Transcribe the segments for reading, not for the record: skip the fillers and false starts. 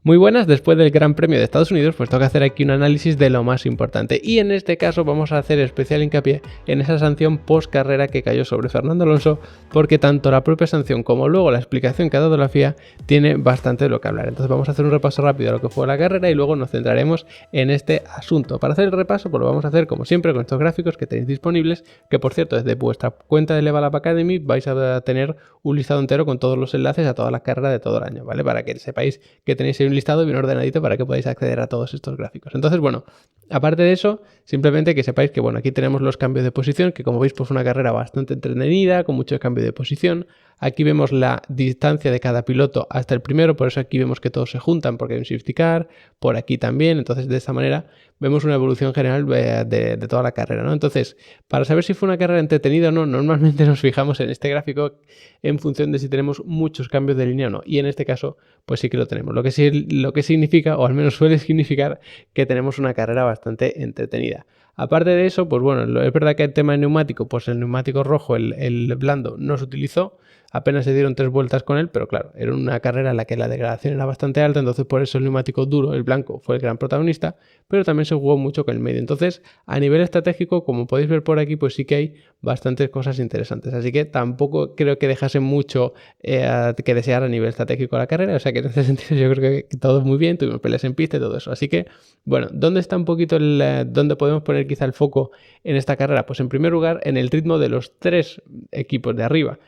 Muy buenas, después del Gran Premio de Estados Unidos, pues toca hacer aquí un análisis de lo más importante. Y en este caso vamos a hacer especial hincapié en esa sanción post carrera que cayó sobre Fernando Alonso, porque tanto la propia sanción como luego la explicación que ha dado la FIA tiene bastante de lo que hablar. Entonces vamos a hacer un repaso rápido de lo que fue la carrera y luego nos centraremos en este asunto. Para hacer el repaso, pues lo vamos a hacer como siempre con estos gráficos que tenéis disponibles, que por cierto desde vuestra cuenta de Level Up Academy vais a tener un listado entero con todos los enlaces a todas las carreras de todo el año, ¿vale? Para que sepáis que tenéis ahí un listado bien ordenadito para que podáis acceder a todos estos gráficos. Entonces, bueno, aparte de eso, simplemente que sepáis que, bueno, aquí tenemos los cambios de posición, que como veis, pues una carrera bastante entretenida, con mucho cambio de posición. Aquí vemos la distancia de cada piloto hasta el primero, por eso aquí vemos que todos se juntan porque hay un safety car, por aquí también, entonces de esta manera vemos una evolución general de toda la carrera, ¿no? Entonces, para saber si fue una carrera entretenida o no, normalmente nos fijamos en este gráfico en función de si tenemos muchos cambios de línea o no, y en este caso, pues sí que lo tenemos, lo que significa, o al menos suele significar, que tenemos una carrera bastante entretenida. Aparte de eso, pues bueno, es verdad que el tema de neumático, pues el neumático rojo, el blando, no se utilizó, apenas se dieron 3 vueltas con él, pero claro, era una carrera en la que la degradación era bastante alta, entonces por eso el neumático duro, el blanco, fue el gran protagonista, pero también se jugó mucho con el medio. Entonces, a nivel estratégico, como podéis ver por aquí, pues sí que hay bastantes cosas interesantes, así que tampoco creo que dejase mucho que desear a nivel estratégico la carrera, o sea que en ese sentido yo creo que todo muy bien, tuvimos peleas en pista y todo eso, así que, bueno, ¿dónde está un poquito dónde podemos poner quizá el foco en esta carrera? Pues en primer lugar, en el ritmo de los 3 equipos de arriba.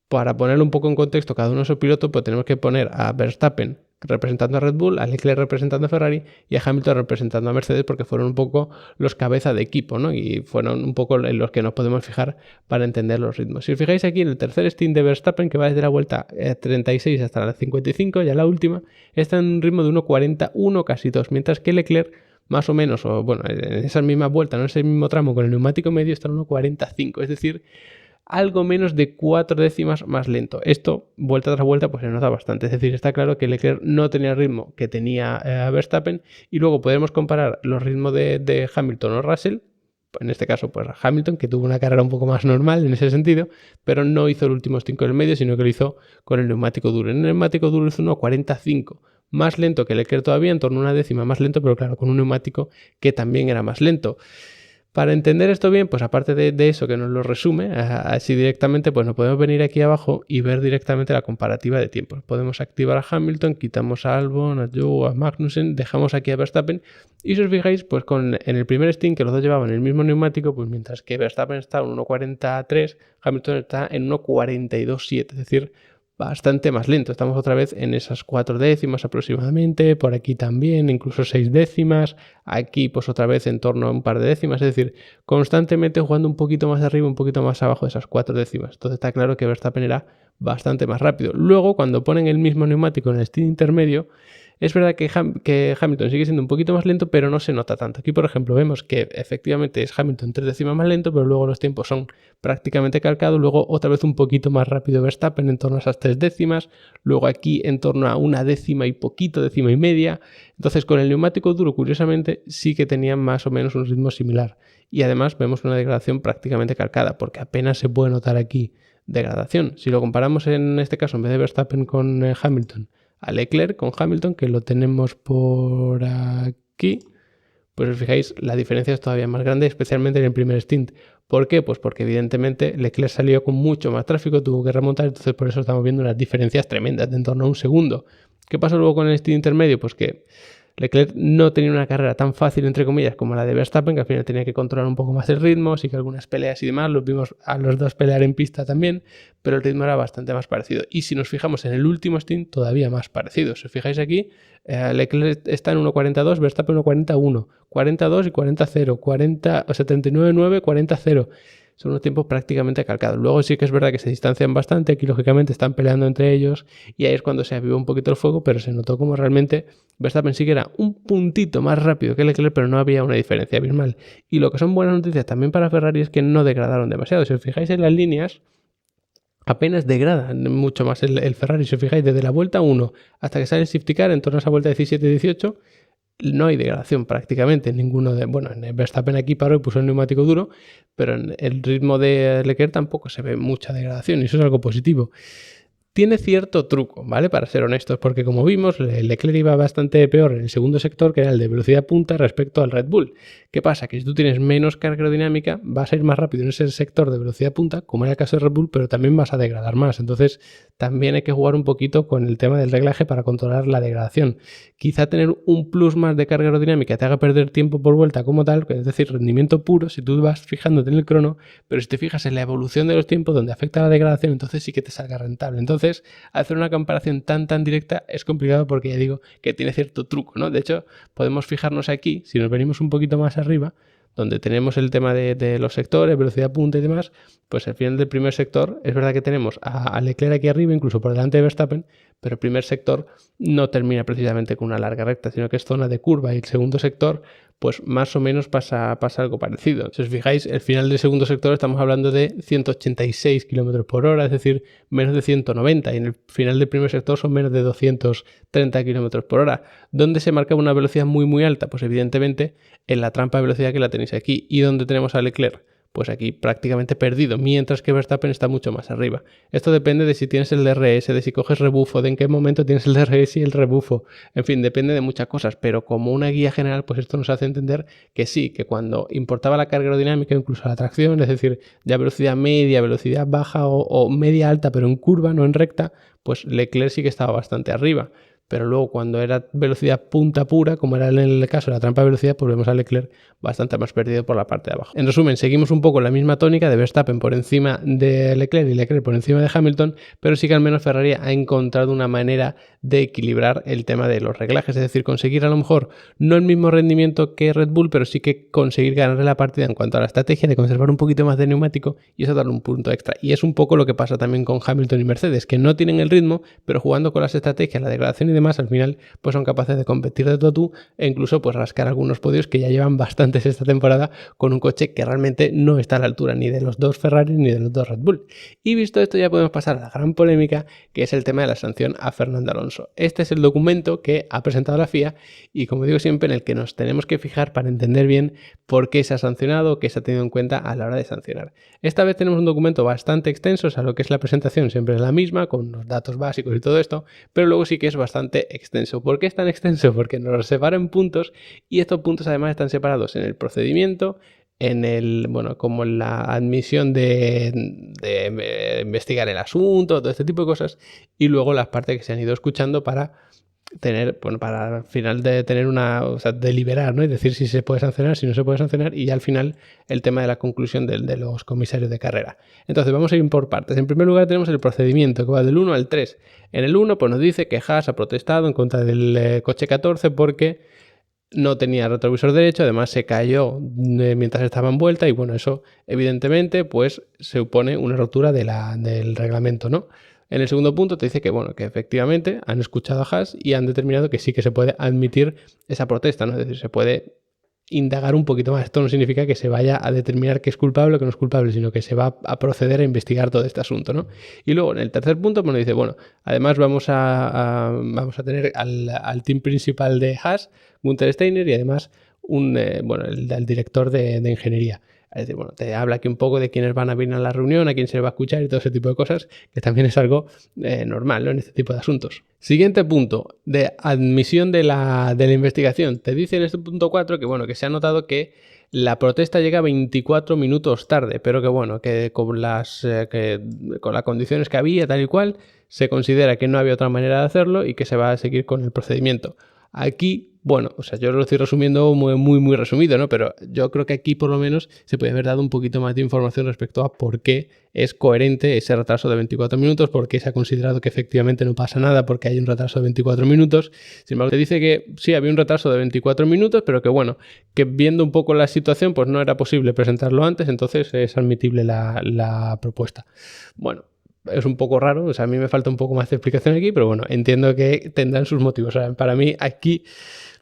Para ponerlo un poco en contexto, cada uno de esos pilotos, pues tenemos que poner a Verstappen representando a Red Bull, a Leclerc representando a Ferrari y a Hamilton representando a Mercedes, porque fueron un poco los cabeza de equipo, ¿no? Y fueron un poco en los que nos podemos fijar para entender los ritmos. Si os fijáis aquí en el tercer stint de Verstappen, que va desde la vuelta 36 hasta la 55, ya la última, está en un ritmo de 1.41 casi 2, mientras que Leclerc más o menos, o bueno, en esa misma vuelta, en ese mismo tramo con el neumático medio está en 1.45, es decir, algo menos de 4 décimas más lento. Esto, vuelta tras vuelta, pues se nota bastante. Es decir, está claro que Leclerc no tenía el ritmo que tenía Verstappen, y luego podemos comparar los ritmos de Hamilton o Russell, en este caso pues Hamilton, que tuvo una carrera un poco más normal en ese sentido, pero no hizo el último stint en el medio, sino que lo hizo con el neumático duro. En el neumático duro hizo 1.45, más lento que Leclerc todavía, en torno a una décima más lento, pero claro, con un neumático que también era más lento. Para entender esto bien, pues aparte de eso que nos lo resume, así directamente, pues nos podemos venir aquí abajo y ver directamente la comparativa de tiempos. Podemos activar a Hamilton, quitamos a Albon, a Zhou, a Magnussen, dejamos aquí a Verstappen, y si os fijáis, pues en el primer stint que los dos llevaban el mismo neumático, pues mientras que Verstappen está en 1.43, Hamilton está en 1.42.7, es decir, bastante más lento. Estamos otra vez en esas 4 décimas aproximadamente, por aquí también, incluso 6 décimas, aquí pues otra vez en torno a un par de décimas, es decir, constantemente jugando un poquito más arriba, un poquito más abajo de esas 4 décimas. Entonces está claro que Verstappen era bastante más rápido. Luego, cuando ponen el mismo neumático en el stint intermedio, es verdad que Hamilton sigue siendo un poquito más lento, pero no se nota tanto. Aquí, por ejemplo, vemos que efectivamente es Hamilton 3 décimas más lento, pero luego los tiempos son prácticamente calcados. Luego otra vez un poquito más rápido Verstappen, en torno a esas 3 décimas. Luego aquí en torno a una décima y poquito, décima y media. Entonces con el neumático duro, curiosamente, sí que tenían más o menos un ritmo similar. Y además vemos una degradación prácticamente calcada, porque apenas se puede notar aquí degradación. Si lo comparamos en este caso, en vez de Verstappen con Hamilton, a Leclerc con Hamilton, que lo tenemos por aquí, pues os fijáis, la diferencia es todavía más grande, especialmente en el primer stint. ¿Por qué? Pues porque evidentemente Leclerc salió con mucho más tráfico, tuvo que remontar, entonces por eso estamos viendo unas diferencias tremendas de en torno a un segundo. ¿Qué pasó luego con el stint intermedio? Pues que Leclerc no tenía una carrera tan fácil, entre comillas, como la de Verstappen, que al final tenía que controlar un poco más el ritmo, sí que algunas peleas y demás, los vimos a los dos pelear en pista también, pero el ritmo era bastante más parecido. Y si nos fijamos en el último stint, todavía más parecido. Si os fijáis aquí, Leclerc está en 1.42, Verstappen 1.41, 42 y 40.0, 79.9, 40.0. Son unos tiempos prácticamente calcados. Luego sí que es verdad que se distancian bastante, aquí lógicamente están peleando entre ellos y ahí es cuando se avivó un poquito el fuego, pero se notó como realmente Verstappen sí que era un puntito más rápido que Leclerc, pero no había una diferencia abismal. Y lo que son buenas noticias también para Ferrari es que no degradaron demasiado. Si os fijáis en las líneas, apenas degrada mucho más el Ferrari. Si os fijáis, desde la vuelta 1 hasta que sale el safety car, en torno a esa vuelta 17-18, no hay degradación prácticamente en ninguno de... Bueno, en Verstappen aquí paró y puso el neumático duro, pero en el ritmo de Leclerc tampoco se ve mucha degradación y eso es algo positivo. Tiene cierto truco, ¿vale? Para ser honestos, porque como vimos, Leclerc iba bastante peor en el segundo sector, que era el de velocidad punta, respecto al Red Bull. ¿Qué pasa? Que si tú tienes menos carga aerodinámica, vas a ir más rápido en ese sector de velocidad punta, como era el caso de Red Bull, pero también vas a degradar más. Entonces, también hay que jugar un poquito con el tema del reglaje para controlar la degradación. Quizá tener un plus más de carga aerodinámica te haga perder tiempo por vuelta como tal, es decir, rendimiento puro, si tú vas fijándote en el crono, pero si te fijas en la evolución de los tiempos donde afecta la degradación, entonces sí que te salga rentable. Entonces, hacer una comparación tan directa es complicado porque ya digo que tiene cierto truco, ¿no? De hecho, podemos fijarnos aquí, si nos venimos un poquito más arriba, donde tenemos el tema de los sectores, velocidad punta y demás, pues al final del primer sector es verdad que tenemos a Leclerc aquí arriba, incluso por delante de Verstappen, pero el primer sector no termina precisamente con una larga recta, sino que es zona de curva, y el segundo sector pues más o menos pasa algo parecido. Si os fijáis, el final del segundo sector estamos hablando de 186 km por hora, es decir, menos de 190, y en el final del primer sector son menos de 230 km por hora. ¿Dónde se marca una velocidad muy alta? Pues evidentemente en la trampa de velocidad que la tenéis aquí. ¿Y dónde tenemos a Leclerc? Pues aquí prácticamente perdido, mientras que Verstappen está mucho más arriba. Esto depende de si tienes el DRS, de si coges rebufo, de en qué momento tienes el DRS y el rebufo. En fin, depende de muchas cosas, pero como una guía general, pues esto nos hace entender que sí, que cuando importaba la carga aerodinámica, incluso la tracción, es decir, ya velocidad media, velocidad baja o media alta, pero en curva, no en recta, pues Leclerc sí que estaba bastante arriba. Pero luego cuando era velocidad punta pura, como era en el caso de la trampa de velocidad, pues vemos a Leclerc bastante más perdido por la parte de abajo. En resumen, seguimos un poco la misma tónica de Verstappen por encima de Leclerc y Leclerc por encima de Hamilton, pero sí que al menos Ferrari ha encontrado una manera de equilibrar el tema de los reglajes, es decir, conseguir a lo mejor no el mismo rendimiento que Red Bull, pero sí que conseguir ganarle la partida en cuanto a la estrategia de conservar un poquito más de neumático y eso darle un punto extra. Y es un poco lo que pasa también con Hamilton y Mercedes, que no tienen el ritmo, pero jugando con las estrategias, la degradación y demás, al final pues son capaces de competir de tú e incluso pues rascar algunos podios que ya llevan bastantes esta temporada con un coche que realmente no está a la altura ni de los dos Ferrari ni de los dos Red Bull. Y visto esto, ya podemos pasar a la gran polémica, que es el tema de la sanción a Fernando Alonso. Este es el documento que ha presentado la FIA y, como digo siempre, en el que nos tenemos que fijar para entender bien por qué se ha sancionado, qué se ha tenido en cuenta a la hora de sancionar. Esta vez tenemos un documento bastante extenso, o sea, lo que es la presentación siempre es la misma, con los datos básicos y todo esto, pero luego sí que es bastante extenso. ¿Por qué es tan extenso? Porque nos separa en puntos y estos puntos además están separados en el procedimiento, en el, bueno, como en la admisión de investigar el asunto, todo este tipo de cosas, y luego las partes que se han ido escuchando para tener, bueno, para al final de tener una, o sea, deliberar, ¿no? Y decir si se puede sancionar, si no se puede sancionar, y ya al final el tema de la conclusión de los comisarios de carrera. Entonces vamos a ir por partes. En primer lugar tenemos el procedimiento que va del 1 al 3. En el 1 pues nos dice que Haas ha protestado en contra del coche 14 porque no tenía retrovisor derecho, además se cayó mientras estaba en vuelta y bueno, eso evidentemente pues supone una rotura del reglamento, ¿no? En el segundo punto te dice que, bueno, que efectivamente han escuchado a Haas y han determinado que sí que se puede admitir esa protesta, ¿no? Es decir, se puede indagar un poquito más. Esto no significa que se vaya a determinar que es culpable o que no es culpable, sino que se va a proceder a investigar todo este asunto, ¿no? Y luego en el tercer punto pues nos dice, bueno, además vamos a tener al team principal de Haas, Günther Steiner, y además el director de ingeniería. Es decir, bueno, te habla aquí un poco de quiénes van a venir a la reunión, a quién se le va a escuchar y todo ese tipo de cosas, que también es algo normal, ¿no? En este tipo de asuntos. Siguiente punto, de admisión de la investigación. Te dice en este punto 4 que, bueno, que se ha notado que la protesta llega 24 minutos tarde, pero que, bueno, que con las condiciones que había, tal y cual, se considera que no había otra manera de hacerlo y que se va a seguir con el procedimiento. Aquí, bueno, o sea, yo lo estoy resumiendo muy resumido, ¿no? Pero yo creo que aquí por lo menos se puede haber dado un poquito más de información respecto a por qué es coherente ese retraso de 24 minutos, por qué se ha considerado que efectivamente no pasa nada porque hay un retraso de 24 minutos. Sin embargo, te dice que sí, había un retraso de 24 minutos, pero que bueno, que viendo un poco la situación, pues no era posible presentarlo antes, entonces es admitible la propuesta. Bueno, es un poco raro, o sea, a mí me falta un poco más de explicación aquí, pero bueno, entiendo que tendrán sus motivos. O sea, para mí aquí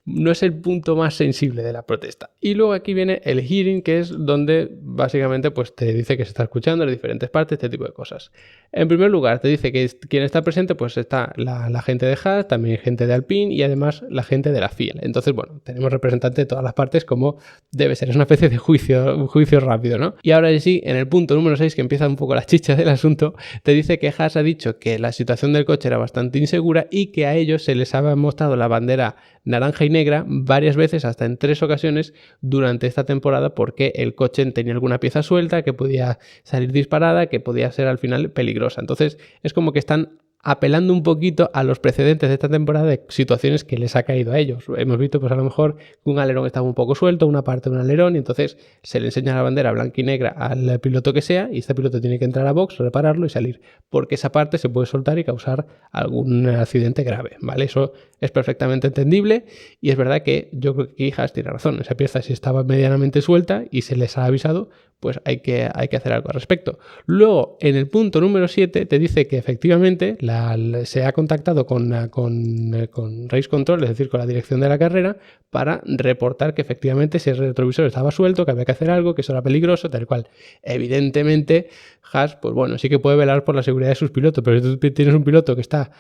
no es el punto más sensible de la protesta. Y luego aquí viene el hearing, que es donde básicamente pues te dice que se está escuchando las diferentes partes, este tipo de cosas. En primer lugar, te dice que quien está presente pues está la gente de Haas, también gente de Alpine y además la gente de la FIA. Entonces, bueno, tenemos representantes de todas las partes como debe ser, es una especie de un juicio rápido, ¿no? Y ahora sí, en el punto número 6, que empieza un poco la chicha del asunto, te dice que Haas ha dicho que la situación del coche era bastante insegura y que a ellos se les había mostrado la bandera naranja y negra varias veces, hasta en 3 ocasiones durante esta temporada, porque el coche tenía alguna pieza suelta que podía salir disparada, que podía ser al final peligrosa. Entonces es como que están apelando un poquito a los precedentes de esta temporada de situaciones que les ha caído a ellos. Hemos visto pues a lo mejor que un alerón estaba un poco suelto, una parte de un alerón, y entonces se le enseña la bandera blanca y negra al piloto que sea, y este piloto tiene que entrar a box, repararlo y salir, porque esa parte se puede soltar y causar algún accidente grave, ¿vale? Eso es perfectamente entendible, y es verdad que yo creo que Haas tiene razón. Esa pieza, si estaba medianamente suelta y se les ha avisado, pues hay que hacer algo al respecto. Luego, en el punto número 7, te dice que efectivamente se ha contactado con Race Control, es decir, con la dirección de la carrera, para reportar que efectivamente ese retrovisor estaba suelto, que había que hacer algo, que eso era peligroso, tal cual. Evidentemente, Haas, pues bueno, sí que puede velar por la seguridad de sus pilotos, pero si tú tienes un piloto que está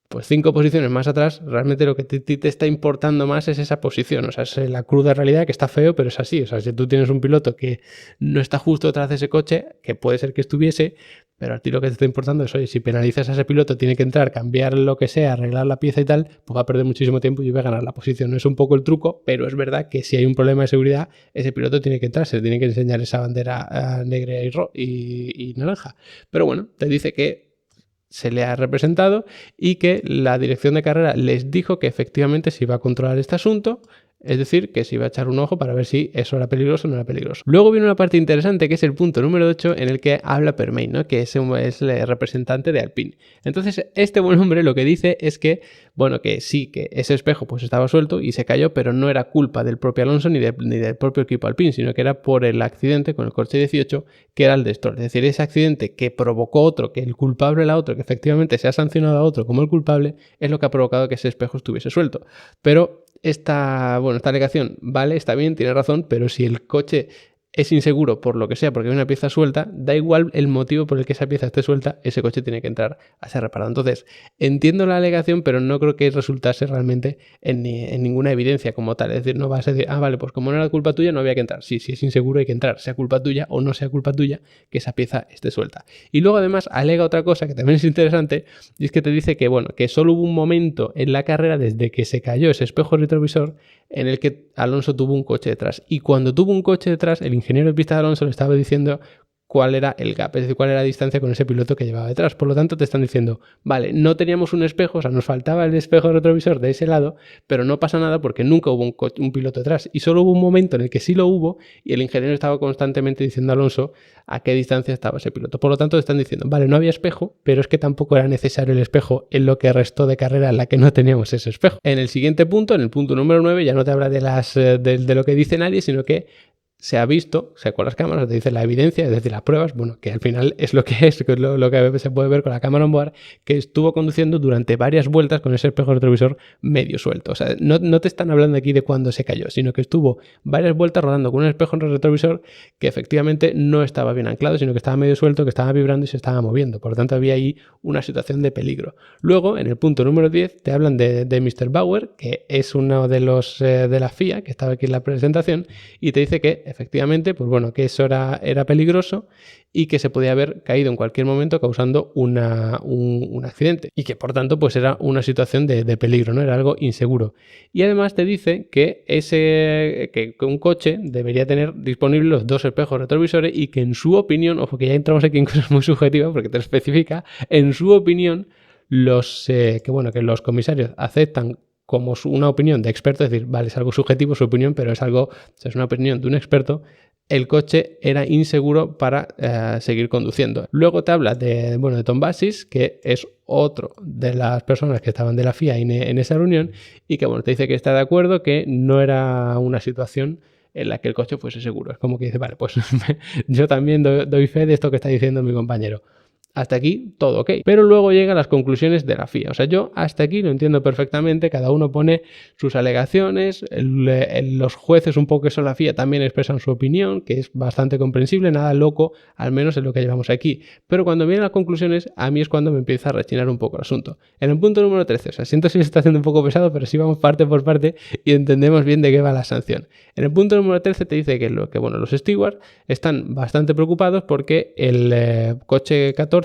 pues 5 posiciones más atrás, realmente lo que te está importando más es esa posición. O sea, es la cruda realidad, que está feo, pero es así. O sea, si tú tienes un piloto que no está justo detrás de ese coche, que puede ser que estuviese, pero a ti lo que te está importando es, oye, si penalizas a ese piloto, tiene que entrar, cambiar lo que sea, arreglar la pieza y tal, pues va a perder muchísimo tiempo y va a ganar la posición. No es un poco el truco, pero es verdad que si hay un problema de seguridad, ese piloto tiene que entrar, se tiene que enseñar esa bandera negra y naranja. Pero bueno, te dice que se le ha representado y que la dirección de carrera les dijo que efectivamente se iba a controlar este asunto, es decir, que se iba a echar un ojo para ver si eso era peligroso o no era peligroso. Luego viene una parte interesante, que es el punto número 8, en el que habla Permain, ¿no? Que es el representante de Alpine. Entonces, este buen hombre lo que dice es que, bueno, que sí, que ese espejo pues estaba suelto y se cayó, pero no era culpa del propio Alonso ni del propio equipo Alpine, sino que era por el accidente con el coche 18, que era el de Stroll. Es decir, ese accidente que provocó otro, que el culpable era otro, que efectivamente se ha sancionado a otro como el culpable, es lo que ha provocado que ese espejo estuviese suelto. Pero esta alegación, vale, está bien, tiene razón, pero si el coche es inseguro por lo que sea, porque hay una pieza suelta, da igual el motivo por el que esa pieza esté suelta, ese coche tiene que entrar a ser reparado. Entonces, entiendo la alegación, pero no creo que resultase realmente en ninguna evidencia como tal. Es decir, no vas a decir, vale, pues como no era culpa tuya, no había que entrar. Sí, si es inseguro hay que entrar, sea culpa tuya o no sea culpa tuya que esa pieza esté suelta. Y luego además alega otra cosa que también es interesante, y es que te dice que, bueno, que solo hubo un momento en la carrera desde que se cayó ese espejo retrovisor en el que Alonso tuvo un coche detrás. Y cuando tuvo un coche detrás, el ingeniero de pista de Alonso le estaba diciendo cuál era el gap, es decir, cuál era la distancia con ese piloto que llevaba detrás. Por lo tanto, te están diciendo, vale, no teníamos un espejo, o sea, nos faltaba el espejo retrovisor de ese lado, pero no pasa nada porque nunca hubo un piloto detrás. Y solo hubo un momento en el que sí lo hubo y el ingeniero estaba constantemente diciendo a Alonso a qué distancia estaba ese piloto. Por lo tanto, te están diciendo, vale, no había espejo, pero es que tampoco era necesario el espejo en lo que restó de carrera en la que no teníamos ese espejo. En el siguiente punto, en el punto número 9, ya no te habla de lo que dice nadie, sino que se ha visto, o sea, con las cámaras, te dice la evidencia, es decir, las pruebas, bueno, que al final es lo que es lo que se puede ver con la cámara on board, que estuvo conduciendo durante varias vueltas con ese espejo retrovisor medio suelto. O sea, no te están hablando aquí de cuándo se cayó, sino que estuvo varias vueltas rodando con un espejo retrovisor que efectivamente no estaba bien anclado, sino que estaba medio suelto, que estaba vibrando y se estaba moviendo. Por lo tanto, había ahí una situación de peligro. Luego, en el punto número 10, te hablan de Mr. Bauer, que es uno de los de la FIA, que estaba aquí en la presentación, y te dice que efectivamente, pues bueno, que eso era peligroso y que se podía haber caído en cualquier momento causando un accidente y que por tanto pues era una situación de peligro, ¿no? Era algo inseguro. Y además te dice que que un coche debería tener disponibles los 2 espejos retrovisores y que en su opinión, ojo que ya entramos aquí en cosas muy subjetivas porque te lo especifica, en su opinión que los comisarios aceptan como una opinión de experto, es decir, vale, es algo subjetivo su opinión, pero es una opinión de un experto, el coche era inseguro para seguir conduciendo. Luego te habla de Tom Basis, que es otro de las personas que estaban de la FIA en esa reunión, y que te dice que está de acuerdo, que no era una situación en la que el coche fuese seguro. Es como que dice, vale, pues yo también doy fe de esto que está diciendo mi compañero. Hasta aquí todo ok. Pero luego llegan las conclusiones de la FIA. O sea, yo hasta aquí lo entiendo perfectamente. Cada uno pone sus alegaciones. Los jueces, un poco que son la FIA, también expresan su opinión, que es bastante comprensible, nada loco, al menos en lo que llevamos aquí. Pero cuando vienen las conclusiones, a mí es cuando me empieza a rechinar un poco el asunto. En el punto número 13, o sea, siento si se está haciendo un poco pesado, pero sí vamos parte por parte y entendemos bien de qué va la sanción. En el punto número 13 te dice que los stewards están bastante preocupados porque el coche 14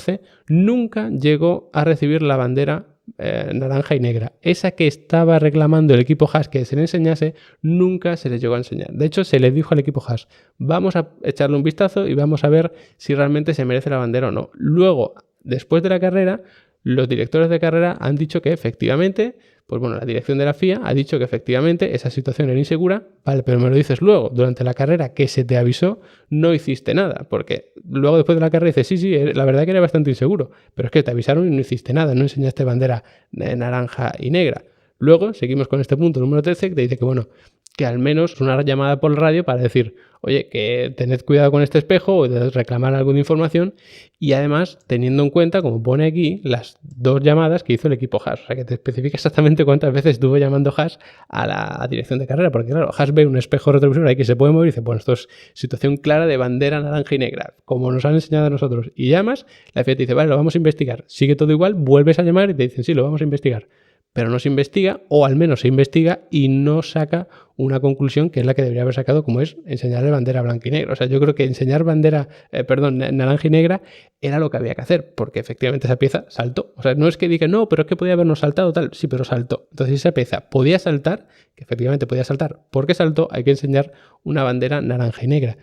nunca llegó a recibir la bandera naranja y negra. Esa que estaba reclamando el equipo Haas que se le enseñase, nunca se les llegó a enseñar. De hecho, se le dijo al equipo Haas, vamos a echarle un vistazo y vamos a ver si realmente se merece la bandera o no. Luego, después de la carrera, los directores de carrera han dicho que efectivamente, pues bueno, la dirección de la FIA ha dicho que efectivamente esa situación era insegura, vale, pero me lo dices luego, durante la carrera que se te avisó, no hiciste nada, porque luego después de la carrera dices, sí, la verdad que era bastante inseguro, pero es que te avisaron y no hiciste nada, no enseñaste bandera naranja y negra. Luego seguimos con este punto número 13 que te dice que bueno, que al menos una llamada por radio para decir, oye, que tened cuidado con este espejo o de reclamar alguna información y además teniendo en cuenta, como pone aquí, las 2 llamadas que hizo el equipo Haas. O sea, que te especifica exactamente cuántas veces estuvo llamando Haas a la dirección de carrera, porque claro, Haas ve un espejo retrovisor ahí que se puede mover y dice, bueno, esto es situación clara de bandera naranja y negra, como nos han enseñado a nosotros. Y llamas, la FIA te dice, vale, lo vamos a investigar. Sigue todo igual, vuelves a llamar y te dicen, sí, lo vamos a investigar. Pero no se investiga, o al menos se investiga y no saca una conclusión que es la que debería haber sacado, como es enseñarle bandera blanca y negra. O sea, yo creo que enseñar naranja y negra era lo que había que hacer, porque efectivamente esa pieza saltó. O sea, no es que diga, no, pero es que podía habernos saltado tal. Sí, pero saltó. Entonces, esa pieza podía saltar, que efectivamente podía saltar, porque saltó, hay que enseñar una bandera naranja y negra.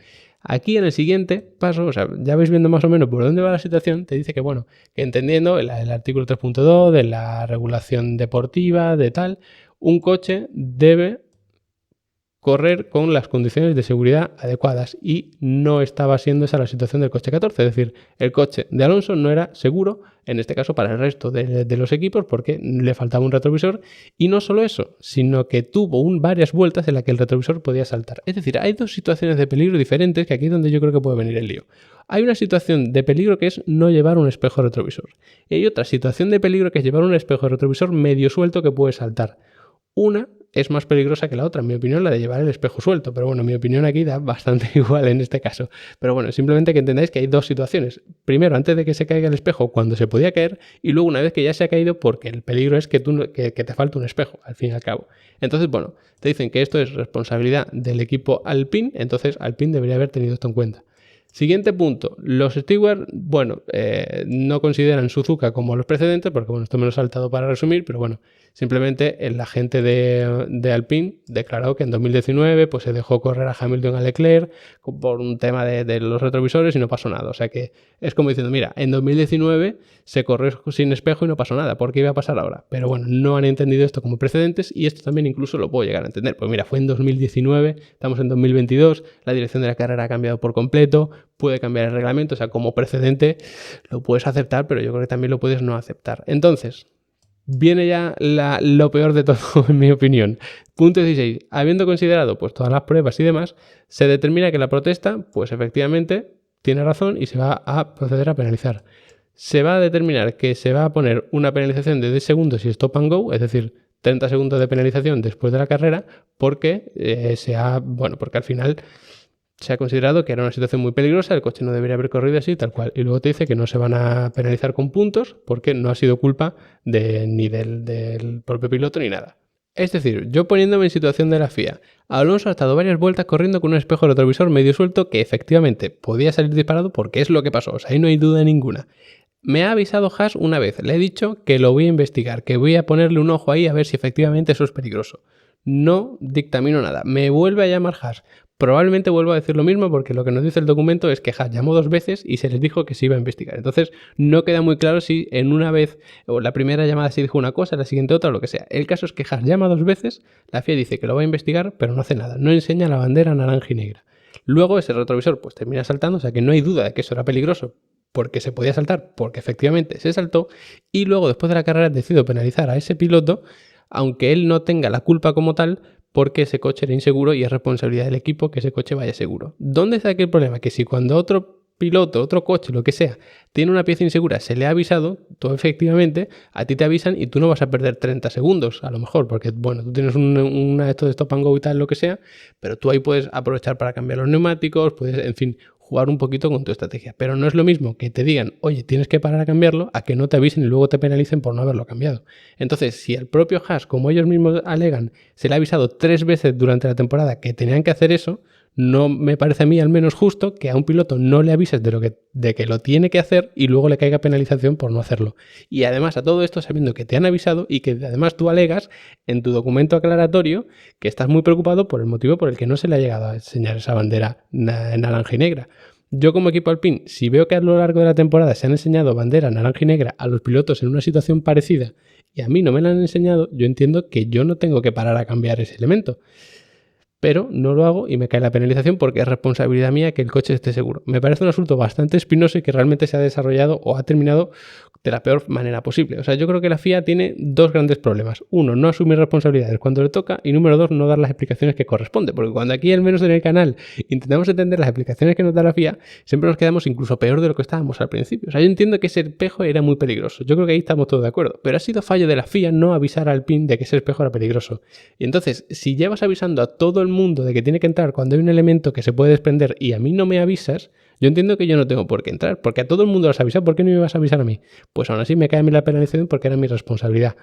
Aquí en el siguiente paso, o sea, ya vais viendo más o menos por dónde va la situación, te dice que bueno, que entendiendo el artículo 3.2 de la regulación deportiva, de tal, un coche debe correr con las condiciones de seguridad adecuadas y no estaba siendo esa la situación del coche 14, es decir, el coche de Alonso no era seguro, en este caso para el resto de los equipos porque le faltaba un retrovisor y no solo eso, sino que tuvo varias vueltas en las que el retrovisor podía saltar. Es decir, hay 2 situaciones de peligro diferentes que aquí es donde yo creo que puede venir el lío. Hay una situación de peligro que es no llevar un espejo retrovisor y hay otra situación de peligro que es llevar un espejo retrovisor medio suelto que puede saltar. Una es más peligrosa que la otra, en mi opinión, la de llevar el espejo suelto. Pero bueno, mi opinión aquí da bastante igual en este caso. Pero bueno, simplemente que entendáis que hay 2 situaciones. Primero, antes de que se caiga el espejo, cuando se podía caer, y luego una vez que ya se ha caído, porque el peligro es que te falta un espejo, al fin y al cabo. Entonces, bueno, te dicen que esto es responsabilidad del equipo Alpine, entonces Alpine debería haber tenido esto en cuenta. Siguiente punto, los stewards, bueno, no consideran Suzuka como los precedentes, porque bueno, esto me lo he saltado para resumir, pero bueno, simplemente el agente de Alpine declaró que en 2019 pues se dejó correr a Hamilton, a Leclerc por un tema de los retrovisores y no pasó nada. O sea que es como diciendo, mira, en 2019 se corrió sin espejo y no pasó nada, ¿por qué iba a pasar ahora? Pero bueno, no han entendido esto como precedentes y esto también incluso lo puedo llegar a entender. Pues mira, fue en 2019, estamos en 2022, la dirección de la carrera ha cambiado por completo, puede cambiar el reglamento, o sea, como precedente lo puedes aceptar, pero yo creo que también lo puedes no aceptar. Entonces, viene ya lo peor de todo, en mi opinión. Punto 16. Habiendo considerado pues todas las pruebas y demás, se determina que la protesta, pues efectivamente, tiene razón y se va a proceder a penalizar. Se va a determinar que se va a poner una penalización de 10 segundos y stop and go, es decir, 30 segundos de penalización después de la carrera, porque porque al final se ha considerado que era una situación muy peligrosa, el coche no debería haber corrido así, tal cual. Y luego te dice que no se van a penalizar con puntos porque no ha sido culpa ni del propio piloto ni nada. Es decir, yo poniéndome en situación de la FIA, Alonso ha estado varias vueltas corriendo con un espejo retrovisor medio suelto que efectivamente podía salir disparado porque es lo que pasó, o sea, ahí no hay duda ninguna. Me ha avisado Haas una vez, le he dicho que lo voy a investigar, que voy a ponerle un ojo ahí a ver si efectivamente eso es peligroso. No dictamino nada, me vuelve a llamar Haas. Probablemente vuelvo a decir lo mismo porque lo que nos dice el documento es que Haas llamó 2 veces y se les dijo que se iba a investigar. Entonces no queda muy claro si en una vez o la primera llamada se dijo una cosa, la siguiente otra o lo que sea. El caso es que Haas llama 2 veces, la FIA dice que lo va a investigar pero no hace nada, no enseña la bandera naranja y negra. Luego ese retrovisor pues termina saltando, o sea que no hay duda de que eso era peligroso porque se podía saltar, porque efectivamente se saltó y luego después de la carrera decidió penalizar a ese piloto aunque él no tenga la culpa como tal, porque ese coche era inseguro y es responsabilidad del equipo que ese coche vaya seguro. ¿Dónde está aquí el problema? Que si cuando otro piloto, otro coche, lo que sea, tiene una pieza insegura, se le ha avisado, tú efectivamente, a ti te avisan y tú no vas a perder 30 segundos, a lo mejor, porque, bueno, tú tienes una de estos de stop and go y tal, lo que sea, pero tú ahí puedes aprovechar para cambiar los neumáticos, puedes, en fin, jugar un poquito con tu estrategia. Pero no es lo mismo que te digan, oye, tienes que parar a cambiarlo, a que no te avisen y luego te penalicen por no haberlo cambiado. Entonces, si al propio Haas, como ellos mismos alegan, se le ha avisado 3 veces durante la temporada que tenían que hacer eso, no me parece a mí al menos justo que a un piloto no le avises de que lo tiene que hacer y luego le caiga penalización por no hacerlo. Y además a todo esto sabiendo que te han avisado y que además tú alegas en tu documento aclaratorio que estás muy preocupado por el motivo por el que no se le ha llegado a enseñar esa bandera naranja y negra. Yo como equipo Alpine, si veo que a lo largo de la temporada se han enseñado bandera naranja y negra a los pilotos en una situación parecida y a mí no me la han enseñado, yo entiendo que yo no tengo que parar a cambiar ese elemento. Pero no lo hago y me cae la penalización porque es responsabilidad mía que el coche esté seguro. Me parece un asunto bastante espinoso y que realmente se ha desarrollado o ha terminado de la peor manera posible. O sea, yo creo que la FIA tiene dos grandes problemas. Uno, no asumir responsabilidades cuando le toca y número dos, no dar las explicaciones que corresponde. Porque cuando aquí, al menos en el canal, intentamos entender las explicaciones que nos da la FIA, siempre nos quedamos incluso peor de lo que estábamos al principio. O sea, yo entiendo que ese espejo era muy peligroso. Yo creo que ahí estamos todos de acuerdo. Pero ha sido fallo de la FIA no avisar al PIN de que ese espejo era peligroso. Y entonces, si llevas avisando a todo el mundo de que tiene que entrar cuando hay un elemento que se puede desprender y a mí no me avisas, yo entiendo que yo no tengo por qué entrar, porque a todo el mundo lo has avisado, ¿por qué no me vas a avisar a mí? Pues aún así me cae a mí la penalización porque era mi responsabilidad.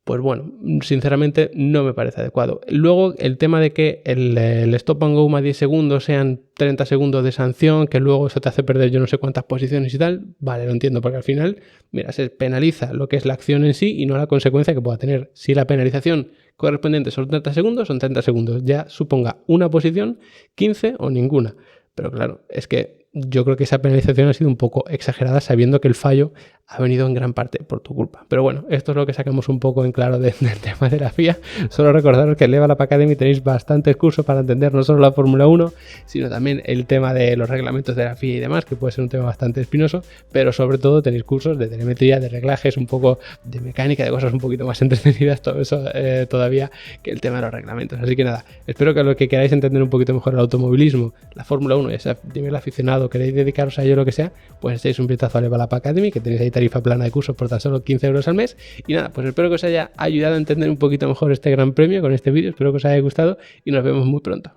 Pues bueno, sinceramente no me parece adecuado. Luego el tema de que el stop and go más 10 segundos sean 30 segundos de sanción, que luego eso te hace perder yo no sé cuántas posiciones y tal, vale, lo entiendo, porque al final, mira, se penaliza lo que es la acción en sí y no la consecuencia que pueda tener. Si la penalización correspondiente son 30 segundos, son 30 segundos, ya suponga una posición, 15 o ninguna. Pero claro, es que yo creo que esa penalización ha sido un poco exagerada sabiendo que el fallo ha venido en gran parte por tu culpa. Pero bueno, esto es lo que sacamos un poco en claro del tema de la FIA. Solo recordaros que en Level Up Academy tenéis bastantes cursos para entender no solo la Fórmula 1, sino también el tema de los reglamentos de la FIA y demás, que puede ser un tema bastante espinoso, pero sobre todo tenéis cursos de telemetría, de reglajes, un poco de mecánica, de cosas un poquito más entretenidas, todo eso todavía que el tema de los reglamentos. Así que nada, espero que a lo que queráis entender un poquito mejor el automovilismo, la Fórmula 1, ya sea nivel aficionado, queréis dedicaros a ello o lo que sea, pues echéis un vistazo a Level Up Academy, que tenéis ahí tarifa plana de cursos por tan solo 15 euros al mes. Y nada, pues espero que os haya ayudado a entender un poquito mejor este gran premio con este vídeo, espero que os haya gustado y nos vemos muy pronto.